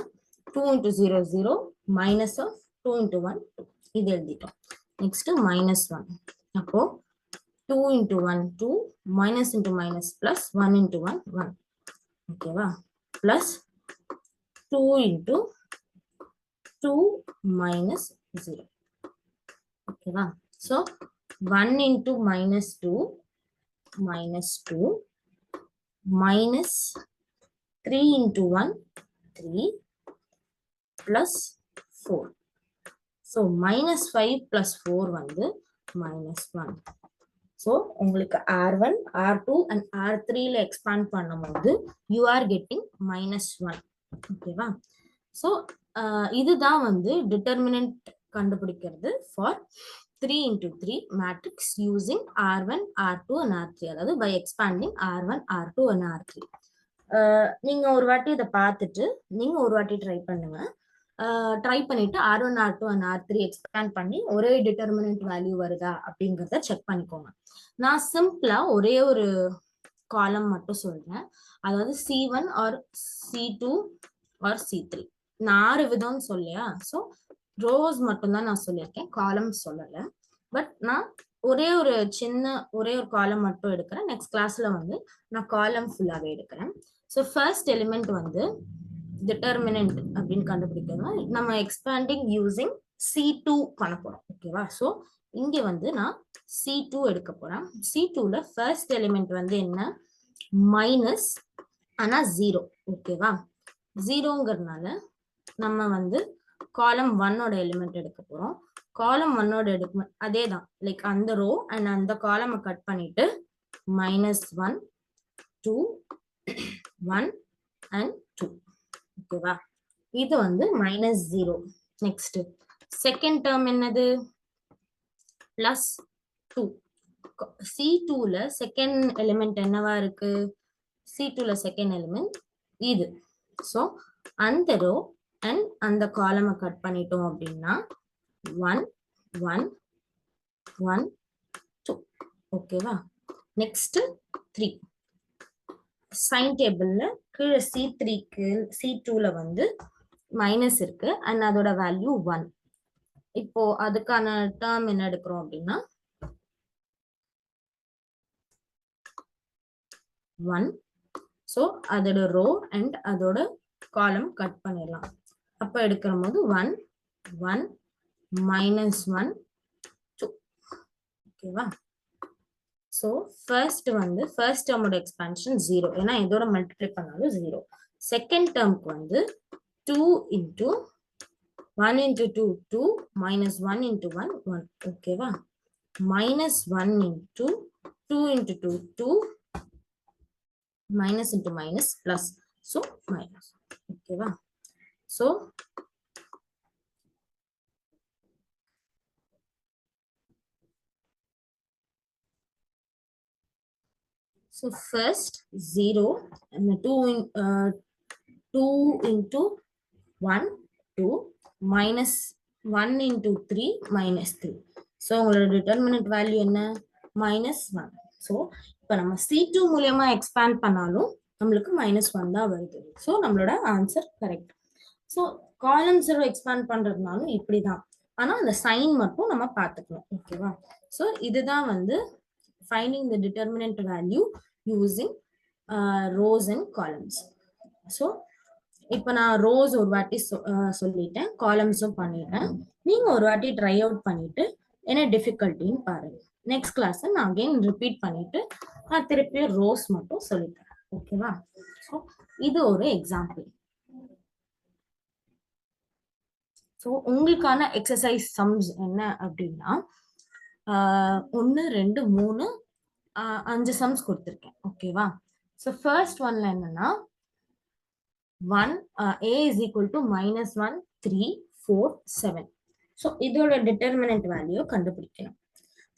2 into 0, 0, minus of 2 into 1, 2. இது எழுதிட்டோம். நெக்ஸ்ட் -1. அப்போ 2 into 1, 2, minus into minus plus 1 into 1, 1. ஓகேவா? plus 2 into 2 minus 0. ஓகேவா? So 1 into -2, -2, minus 3 into 1, 3, plus 4. So -5 plus 4 வந்து -1. So உங்களுக்கு R1, R2 and R3ல expand பண்ணும்போது you are getting -1. ஓகேவா? So இதுதான் வந்து determinant கண்டுபிடிக்கிறது for 3 into 3 matrix using R1, R2 and R3. அதாவது by expanding R1, R2 and R3. நீங்க ஒரு வாட்டி இதை பார்த்துட்டு நீங்க ஒரு வாட்டி ட்ரை பண்ணுங்க. ட்ரை பண்ணிட்டு R1, R2 and R3 expand பண்ணி ஒரே டிட்டர்மினன்ட் வேல்யூ வருதா அப்படிங்கிறத செக் பண்ணிக்கோங்க. நான் சிம்பிளா ஒரே ஒரு காலம் மட்டும் சொல்றேன். அதாவது C1 or C2 or C3. நான் 6 விதம்னு சொல்லியா, ஸோ ரோஸ் மட்டும் தான் நான் சொல்லியிருக்கேன், காலம் சொல்லல. பட் நான் ஒரே ஒரு காலம் மட்டும் எடுக்கிறேன். நெக்ஸ்ட் கிளாஸ்ல வந்து நான் காலம் ஃபுல்லாவே எடுக்கிறேன். ஸோ ஃபர்ஸ்ட் எலிமெண்ட் வந்து டிட்டர்மினன்ட் அப்படின்னு கண்டுபிடிக்கிறோம். நம்ம எக்ஸ்பேண்டிங் யூசிங் C2 பண்ண போறோம். ஓகேவா? ஸோ இங்க வந்து நான் C2 எடுக்க போறேன். C2ல ஃபர்ஸ்ட் எலிமெண்ட் வந்து என்ன? மைனஸ் ஆனா 0. ஓகேவா? 0ங்கிறதுனால நம்ம வந்து காலம் 1ஓட எலிமெண்ட் எடுக்க போறோம். காலம் 1ஓட அதே தான், லைக் அந்த ரோ அண்ட் அந்த காலமை கட் பண்ணிட்டு -1, 2, 1 and 2. ஓகேவா? இது வந்து -0. நெக்ஸ்ட் செகண்ட் டேர்ம் என்னது? +2. C2ல செகண்ட் எலிமெண்ட் என்னவா இருக்கு? C2ல செகண்ட் எலிமெண்ட் இது. ஸோ அந்த ரோ அண்ட் அந்த காலமை கட் பண்ணிட்டோம் அப்படின்னா 1, 1, 1, 2. ஓகேவா? நெக்ஸ்ட் 3. சைன் டேபிள்ல கீழே C3க்கு C2ல வந்து மைனஸ் இருக்கு அண்ட் அதோட வேல்யூ 1. இப்போ அதுக்கான டேர்ம் என்ன எடுக்கிறோம் அப்படின்னா 1. ஸோ அதோட ரோ அண்ட் அதோட காலம் கட் பண்ணிடலாம். அப்ப எடுக்கிற போது 1, 1, -1, 2. ஓகேவா? ஸோ ஃபர்ஸ்ட் டேர்மோட எக்ஸ்பான்ஷன் 0. ஏன்னா இதோட மல்டிப்ளை பண்ணாலும் 0. செகண்ட் டேர்முக்கு வந்து 2 into 1 into 2, 2, -1 into 1, 1. ஓகேவா? -1 into 2 into 2, 2, minus into minus plus, so minus. ஓகேவா? So first 0 and 2 into 1 2 minus 1 into 3 minus 3. So உங்களோட determinant value என்ன minus 1. So இப்போ நம்ம C2 மூலமா expand பண்ணாலும் நம்மளுக்கு minus 1 தான் வருது. So நம்மளோட answer correct. So columns expand பண்றதுனாலும் இப்படிதான். ஆனா அந்த sign மட்டும் நம்ம பார்த்துக்கணும். ஓகேவா? So இதுதான் வந்து finding the determinant value using rows and columns. So இப்போ நான் ரோஸ் ஒரு வாட்டி சொல்லிட்டேன், காலம்ஸும் பண்ணிட்டேன். நீங்க ஒரு வாட்டி ட்ரை அவுட் பண்ணிட்டு என்ன டிஃபிகல்ட்டின்னு பாருங்க. நெக்ஸ்ட் கிளாஸ் நான் அகைன் ரிப்பீட் பண்ணிட்டு நான் திருப்பி ரோஸ் மட்டும் சொல்லித்தரேன். ஓகேவா? ஸோ இது ஒரு எக்ஸாம்பிள். ஸோ உங்களுக்கான எக்ஸசைஸ் சம்ஸ் என்ன அப்படின்னா 1 2 3 5 சம்ஸ் கொடுத்துருக்கேன். ஓகேவா? ஸோ ஃபர்ஸ்ட் ஒன்ல என்னன்னா 1 a is equal to -1 3 4 7. So இதோட டிட்டர்மினன்ட் வேல்யூ கண்டுபிடிக்கணும்.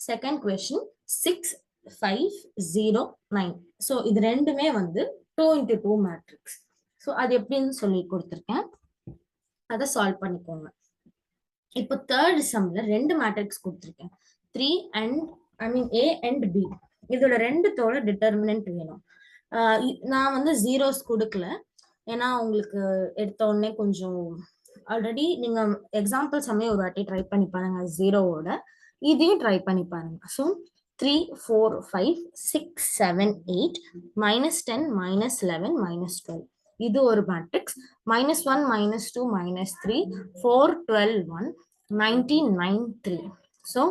Second question 6 5 0 9. ஸோ இது ரெண்டுமே வந்து 2 into 2 மேட்ரிக்ஸ். ஸோ அது எப்படின்னு சொல்லி கொடுத்துருக்கேன், அதை சால்வ் பண்ணிக்கோங்க. இப்போ தேர்ட் சம்ல 2 மேட்ரிக்ஸ் கொடுத்துருக்கேன், 3 and A and B. இதோட ரெண்டுத்தோட டிட்டர்மினன்ட் வேணும். நான் வந்து ஜீரோஸ் கொடுக்கல, ஏன்னா உங்களுக்கு எடுத்த உடனே கொஞ்சம் ஆல்ரெடி நீங்க எக்ஸாம்பிள் சமயம் ஒரு வாட்டி ட்ரை பண்ணி பாருங்க ஜீரோவோட, இதையும் ட்ரை பண்ணி பாருங்க. ஸோ 3 4 5 6 7 8 -10 -11 -12. இது ஒரு மேட்ரிக்ஸ். -1 -2 -3 4 12 1 19 9 3. ஸோ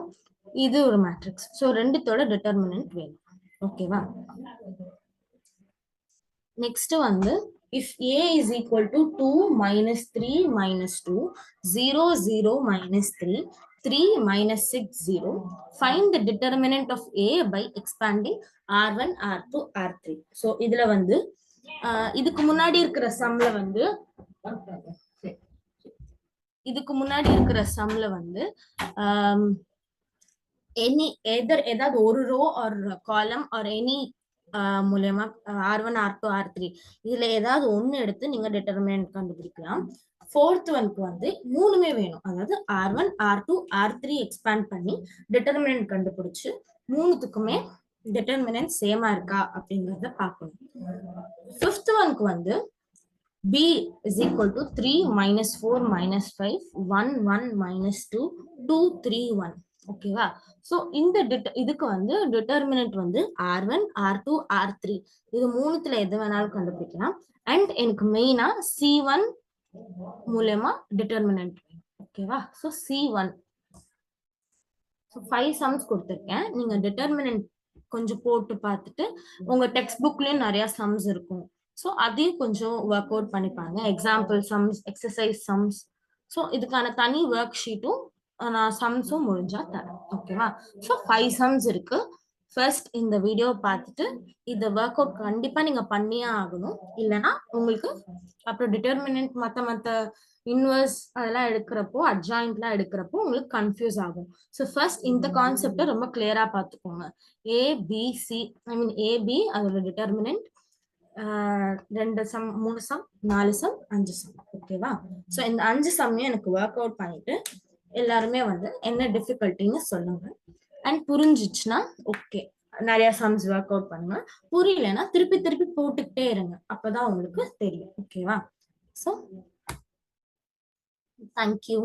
இது ஒரு மேட்ரிக்ஸ். ஸோ ரெண்டுத்தோட டிட்டர்மினன்ட் வேணும். ஓகேவா? நெக்ஸ்ட் வந்து if a is equal to 2 -3 -2 0 0 -3 3 -6 0, find the determinant of a by expanding r1 r2 r3. so இதுல வந்து இதுக்கு முன்னாடி இருக்கிற சம்ல வந்து ஏதாவது ஒரு row or column or any மூலமா r1 r2 r3 இதுல ஏதாவது ஒண்ணு எடுத்து நீங்க டிட்டர்மினன்ட் கண்டுபிடிக்கலாம். ஃபோர்த் ஒன்க்கு வந்து மூணுமே வேணும், அதாவது r1 r2 r3 எக்ஸ்பேண்ட் பண்ணி டிட்டர்மினன்ட் கண்டுபிடிச்சு மூணுத்துக்குமே டிட்டர்மினன்ட் சேமா இருக்கா அப்படிங்கறத பார்க்கணும். ஃபிஃப்த் ஒன்க்கு வந்து b is equal to 3 -4 -5 1 1 -2 2 3 1. ஓகேவா? சோ இந்த இதுக்கு வந்து டிட்டர்மினன்ட் வந்து r1 r2 r3 இது மூணுத்துல எது வேணாலும் கண்டுபிடிக்கலாம். அண்ட் எனக்கு மெயினா c1 மூலமா டிட்டர்மினன்ட். ஓகேவா? சோ c1 5 சம்ஸ் கொடுத்திருக்கேன். நீங்க டிட்டர்மினன்ட் கொஞ்சம் போட்டு பார்த்துட்டு உங்க டெக்ஸ்ட் புக்லயும் நிறைய சம்ஸ் இருக்கும், ஸோ அதையும் கொஞ்சம் ஒர்க் அவுட் பண்ணிப்பாங்க. Example sums, exercise sums. So இதுக்கான தனி ஒர்க் ஷீட்டும் நான் சம்ஸும் முடிஞ்சா தரேன். ஓகேவா? ஸோ 5 சம்ஸ் இருக்கு. ஃபர்ஸ்ட் இந்த வீடியோ பார்த்துட்டு இந்த ஒர்க் அவுட் கண்டிப்பா நீங்க பண்ணியே ஆகணும், இல்லைன்னா உங்களுக்கு அப்புறம் டிட்டர்மினன்ட் மற்ற இன்வர்ஸ் அதெல்லாம் எடுக்கிறப்போ அட்ஜாயிண்ட்லாம் எடுக்கிறப்போ உங்களுக்கு கன்ஃபியூஸ் ஆகும். ஸோ ஃபர்ஸ்ட் இந்த கான்செப்டை ரொம்ப கிளியரா பார்த்துக்கோங்க. ஏபிசி ஏபி அதோட determinant 2 sum 3 sum 4 sum 5 sum. ஓகேவா? ஸோ இந்த 5 சம்மையும் எனக்கு ஒர்க் அவுட் பண்ணிட்டு எல்லாருமே வந்து என்ன டிஃபிகல்ட்டின்னு சொல்லுங்க. அண்ட் புரிஞ்சிச்சுன்னா ஓகே, நிறைய சம்ஸ் ஒர்க் அவுட் பண்ணுங்க. புரியலன்னா திருப்பி திருப்பி போட்டுக்கிட்டே இருங்க, அப்பதான் உங்களுக்கு தெரியும். ஓகேவா? So thank you.